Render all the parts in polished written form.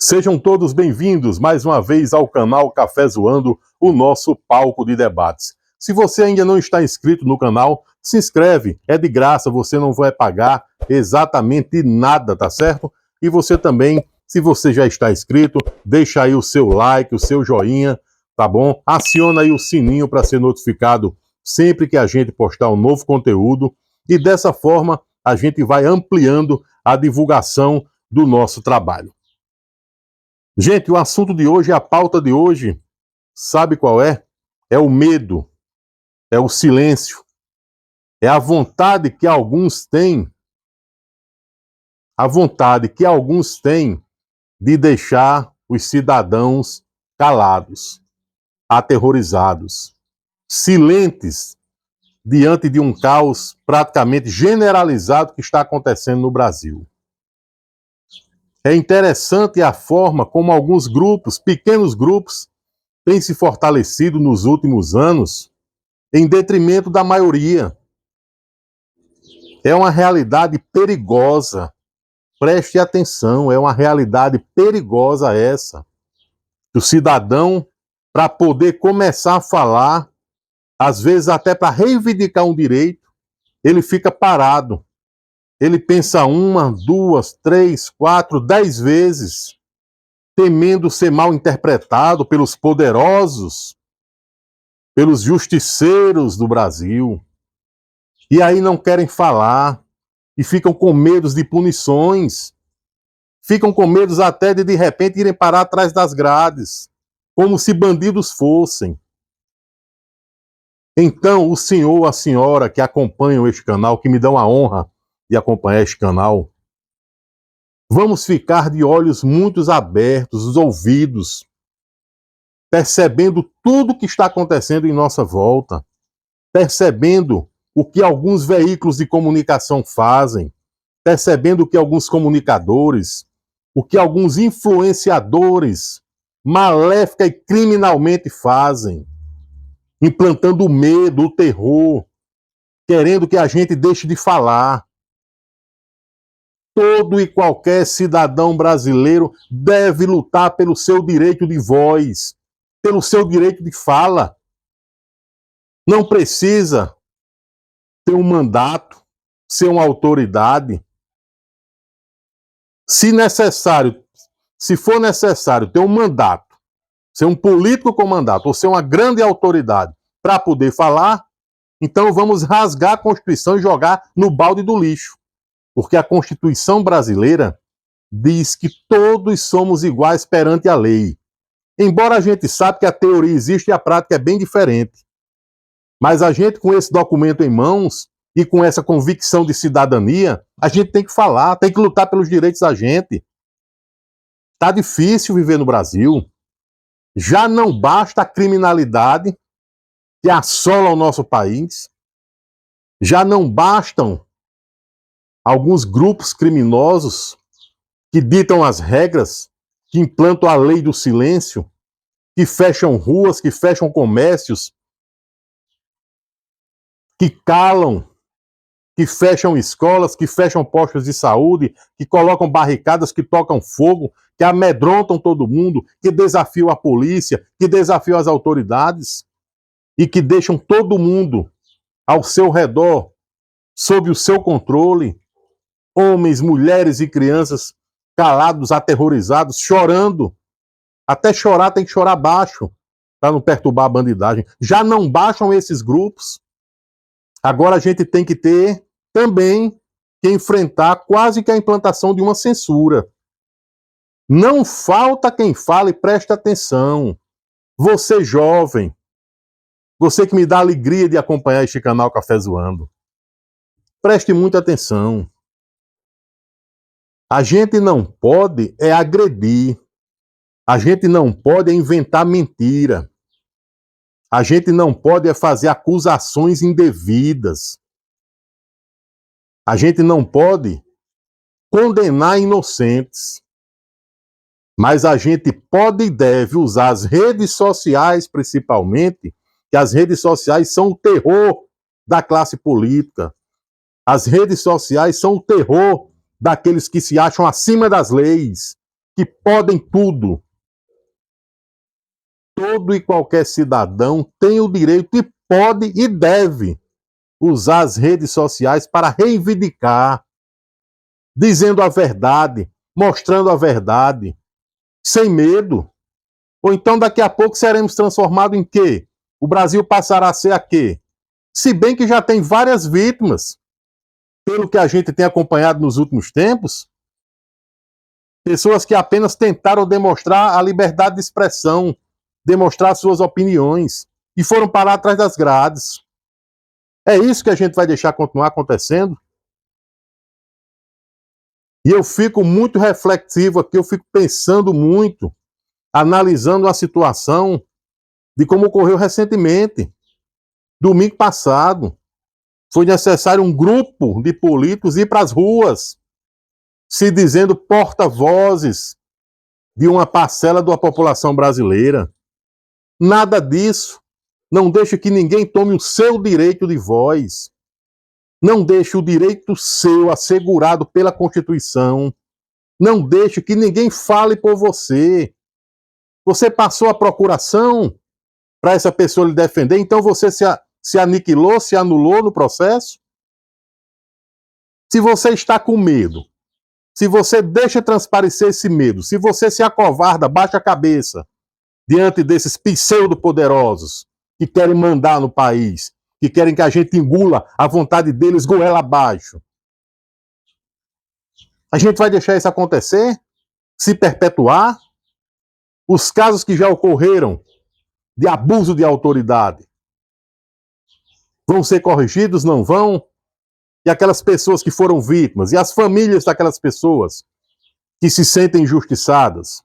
Sejam todos bem-vindos mais uma vez ao canal Café Zoando, o nosso palco de debates. Se você ainda não está inscrito no canal, se inscreve, é de graça, você não vai pagar exatamente nada, tá certo? E você também, se você já está inscrito, deixa aí o seu like, o seu joinha, tá bom? Aciona aí o sininho para ser notificado sempre que a gente postar um novo conteúdo e dessa forma a gente vai ampliando a divulgação do nosso trabalho. Gente, o assunto de hoje, a pauta de hoje, sabe qual é? É o medo, é o silêncio, é a vontade que alguns têm, de deixar os cidadãos calados, aterrorizados, silentes diante de um caos praticamente generalizado que está acontecendo no Brasil. É interessante a forma como alguns grupos, pequenos grupos, têm se fortalecido nos últimos anos em detrimento da maioria. É uma realidade perigosa. Preste atenção, é uma realidade perigosa essa. O cidadão, para poder começar a falar, às vezes até para reivindicar um direito, ele fica parado. Ele pensa 1, 2, 3, 4, 10 vezes, temendo ser mal interpretado pelos poderosos, pelos justiceiros do Brasil. E aí não querem falar, e ficam com medo de punições, ficam com medo até de repente irem parar atrás das grades, como se bandidos fossem. Então, o senhor ou a senhora que acompanham este canal, que me dão a honra de acompanhar este canal, vamos ficar de olhos muito abertos, os ouvidos, percebendo tudo o que está acontecendo em nossa volta, percebendo o que alguns veículos de comunicação fazem, percebendo o que alguns comunicadores, o que alguns influenciadores maléfica e criminalmente fazem, implantando o medo, o terror, querendo que a gente deixe de falar. Todo e qualquer cidadão brasileiro deve lutar pelo seu direito de voz, pelo seu direito de fala. Não precisa ter um mandato, ser uma autoridade. Se for necessário ter um mandato, ser um político com mandato, ou ser uma grande autoridade para poder falar, então vamos rasgar a Constituição e jogar no balde do lixo. Porque a Constituição brasileira diz que todos somos iguais perante a lei. Embora a gente saiba que a teoria existe e a prática é bem diferente. Mas a gente, com esse documento em mãos e com essa convicção de cidadania, a gente tem que falar, tem que lutar pelos direitos da gente. Tá difícil viver no Brasil. Já não basta a criminalidade que assola o nosso país. Já não bastam alguns grupos criminosos que ditam as regras, que implantam a lei do silêncio, que fecham ruas, que fecham comércios, que calam, que fecham escolas, que fecham postos de saúde, que colocam barricadas, que tocam fogo, que amedrontam todo mundo, que desafiam a polícia, que desafiam as autoridades e que deixam todo mundo ao seu redor, sob o seu controle, homens, mulheres e crianças calados, aterrorizados, chorando. Até chorar tem que chorar baixo, para não perturbar a bandidagem. Já não baixam esses grupos. Agora a gente tem que ter também que enfrentar quase que a implantação de uma censura. Não falta quem fale, preste atenção. Você jovem, você que me dá a alegria de acompanhar este canal Café Zoando, preste muita atenção. A gente não pode agredir. A gente não pode inventar mentira. A gente não pode fazer acusações indevidas. A gente não pode condenar inocentes. Mas a gente pode e deve usar as redes sociais, principalmente, que as redes sociais são o terror da classe política. As redes sociais são o terror daqueles que se acham acima das leis, que podem tudo. Todo e qualquer cidadão tem o direito e pode e deve usar as redes sociais para reivindicar, dizendo a verdade, mostrando a verdade, sem medo. Ou então daqui a pouco seremos transformados em quê? O Brasil passará a ser a quê? Se bem que já tem várias vítimas, pelo que a gente tem acompanhado nos últimos tempos, pessoas que apenas tentaram demonstrar a liberdade de expressão, demonstrar suas opiniões e foram parar atrás das grades. É isso que a gente vai deixar continuar acontecendo? E eu fico muito reflexivo aqui, eu fico pensando muito, analisando a situação de como ocorreu recentemente. Domingo passado, foi necessário um grupo de políticos ir para as ruas, se dizendo porta-vozes de uma parcela da população brasileira. Nada disso. Não deixe que ninguém tome o seu direito de voz. Não deixe o direito seu assegurado pela Constituição. Não deixe que ninguém fale por você. Você passou a procuração para essa pessoa lhe defender, então você se aniquilou, se anulou no processo? Se você está com medo, se você deixa transparecer esse medo, se você se acovarda, baixa a cabeça diante desses pseudo-poderosos que querem mandar no país, que querem que a gente engula a vontade deles goela abaixo, a gente vai deixar isso acontecer? Se perpetuar? Os casos que já ocorreram de abuso de autoridade vão ser corrigidos? Não vão? E aquelas pessoas que foram vítimas, e as famílias daquelas pessoas que se sentem injustiçadas,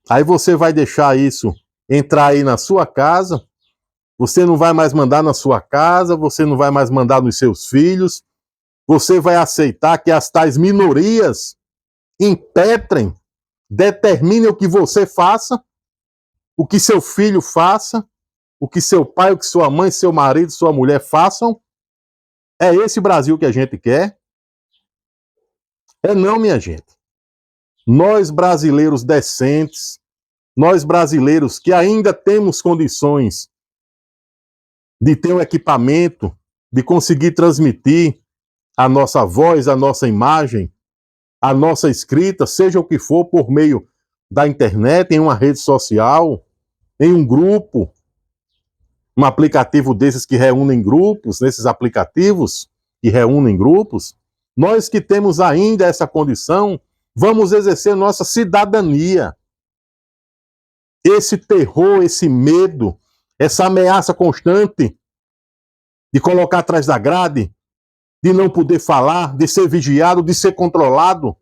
aí você vai deixar isso entrar aí na sua casa, você não vai mais mandar na sua casa, você não vai mais mandar nos seus filhos, você vai aceitar que as tais minorias impetrem, determinem o que você faça, o que seu filho faça, o que seu pai, o que sua mãe, seu marido, sua mulher façam? É esse Brasil que a gente quer? É não, minha gente. Nós brasileiros decentes, nós brasileiros que ainda temos condições de ter um equipamento, de conseguir transmitir a nossa voz, a nossa imagem, a nossa escrita, seja o que for, por meio da internet, em uma rede social, em um grupo, um aplicativo desses que reúnem grupos, nesses aplicativos que reúnem grupos, nós que temos ainda essa condição, vamos exercer nossa cidadania. Esse terror, esse medo, essa ameaça constante de colocar atrás da grade, de não poder falar, de ser vigiado, de ser controlado,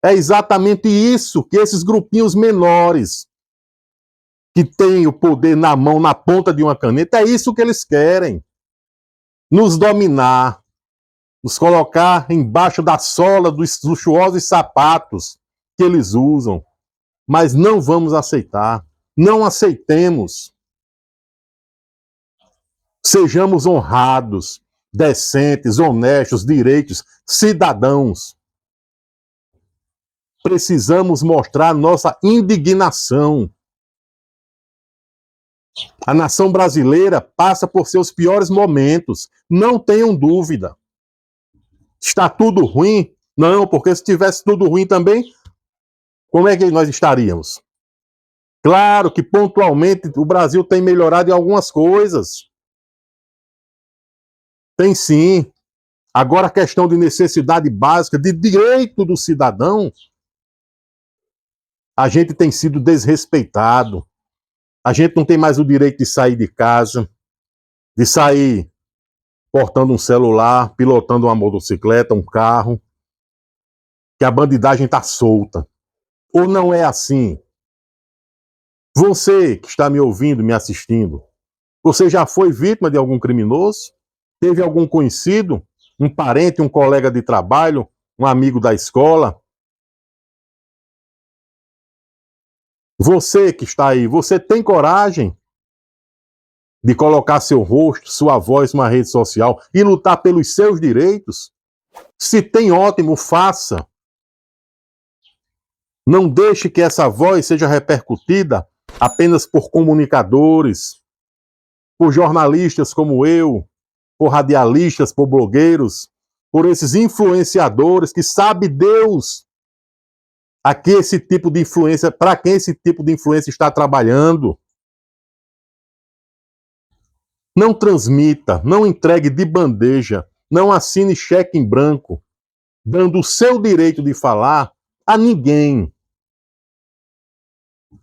é exatamente isso que esses grupinhos menores, que têm o poder na mão, na ponta de uma caneta, é isso que eles querem. Nos dominar, nos colocar embaixo da sola dos luxuosos sapatos que eles usam. Mas não vamos aceitar. Não aceitemos. Sejamos honrados, decentes, honestos, direitos, cidadãos. Precisamos mostrar nossa indignação. A nação brasileira passa por seus piores momentos, não tenham dúvida. Está tudo ruim? Não, porque se tivesse tudo ruim também, como é que nós estaríamos? Claro que pontualmente o Brasil tem melhorado em algumas coisas. Tem sim. Agora a questão de necessidade básica, de direito do cidadão, a gente tem sido desrespeitado. A gente não tem mais o direito de sair de casa, de sair portando um celular, pilotando uma motocicleta, um carro, que a bandidagem está solta. Ou não é assim? Você que está me ouvindo, me assistindo, você já foi vítima de algum criminoso? Teve algum conhecido, um parente, um colega de trabalho, um amigo da escola? Você que está aí, você tem coragem de colocar seu rosto, sua voz numa rede social e lutar pelos seus direitos? Se tem, ótimo, faça. Não deixe que essa voz seja repercutida apenas por comunicadores, por jornalistas como eu, por radialistas, por blogueiros, por esses influenciadores que sabe Deus a que esse tipo de influência, para quem esse tipo de influência está trabalhando. Não transmita, não entregue de bandeja, não assine cheque em branco, dando o seu direito de falar a ninguém.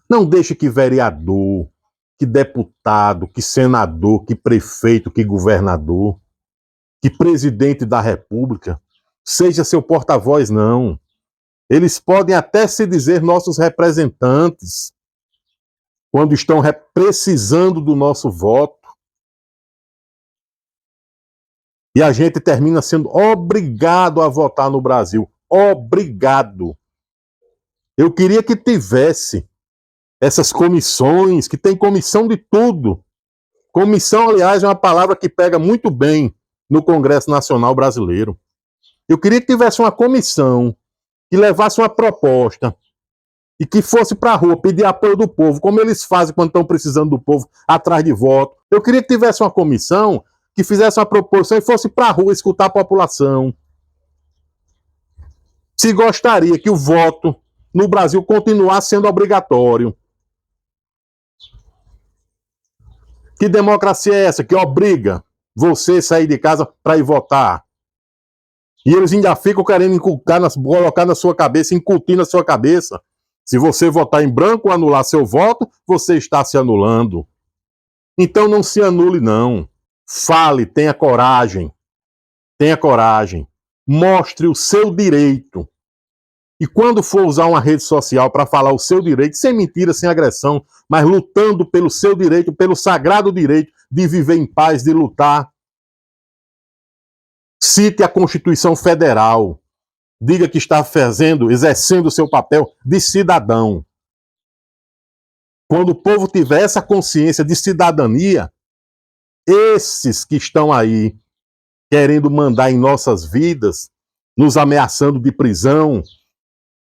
Não deixe que vereador, que deputado, que senador, que prefeito, que governador, que presidente da República seja seu porta-voz, não. Eles podem até se dizer nossos representantes, quando estão precisando do nosso voto. E a gente termina sendo obrigado a votar no Brasil. Obrigado. Eu queria que tivesse essas comissões, que tem comissão de tudo. Comissão, aliás, é uma palavra que pega muito bem no Congresso Nacional Brasileiro. Eu queria que tivesse uma comissão que levasse uma proposta e que fosse para a rua pedir apoio do povo, como eles fazem quando estão precisando do povo atrás de voto. Eu queria que tivesse uma comissão que fizesse uma proposição e fosse para a rua escutar a população. Se gostaria que o voto no Brasil continuasse sendo obrigatório. Que democracia é essa que obriga você a sair de casa para ir votar? E eles ainda ficam querendo colocar na sua cabeça, incutir na sua cabeça. Se você votar em branco ou anular seu voto, você está se anulando. Então não se anule, não. Fale, tenha coragem. Tenha coragem. Mostre o seu direito. E quando for usar uma rede social para falar o seu direito, sem mentira, sem agressão, mas lutando pelo seu direito, pelo sagrado direito de viver em paz, de lutar, cite a Constituição Federal. Diga que está exercendo o seu papel de cidadão. Quando o povo tiver essa consciência de cidadania, esses que estão aí querendo mandar em nossas vidas, nos ameaçando de prisão,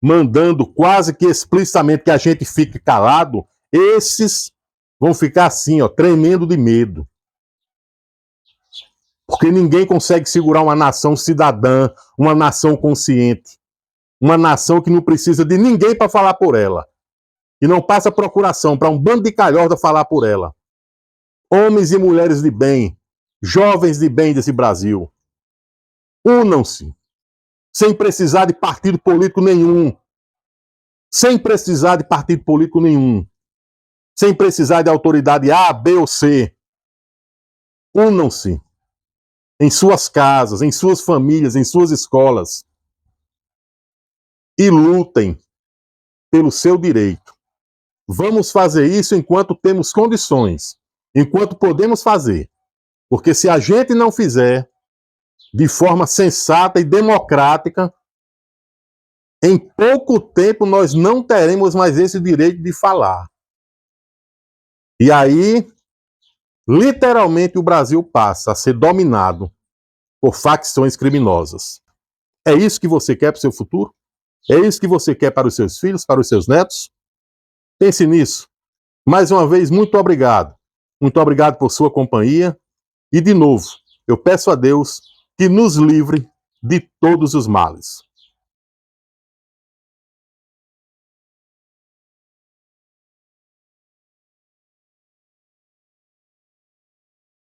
mandando quase que explicitamente que a gente fique calado, esses vão ficar assim, ó, tremendo de medo. Porque ninguém consegue segurar uma nação cidadã, uma nação consciente, uma nação que não precisa de ninguém para falar por ela, e não passa procuração para um bando de calhorda falar por ela. Homens e mulheres de bem, jovens de bem desse Brasil, unam-se, sem precisar de partido político nenhum, sem precisar de partido político nenhum, sem precisar de autoridade A, B ou C. Unam-se em suas casas, em suas famílias, em suas escolas e lutem pelo seu direito. Vamos fazer isso enquanto temos condições, enquanto podemos fazer. Porque se a gente não fizer de forma sensata e democrática, em pouco tempo nós não teremos mais esse direito de falar. E aí, literalmente, o Brasil passa a ser dominado por facções criminosas. É isso que você quer para o seu futuro? É isso que você quer para os seus filhos, para os seus netos? Pense nisso. Mais uma vez, muito obrigado. Muito obrigado por sua companhia. E, de novo, eu peço a Deus que nos livre de todos os males.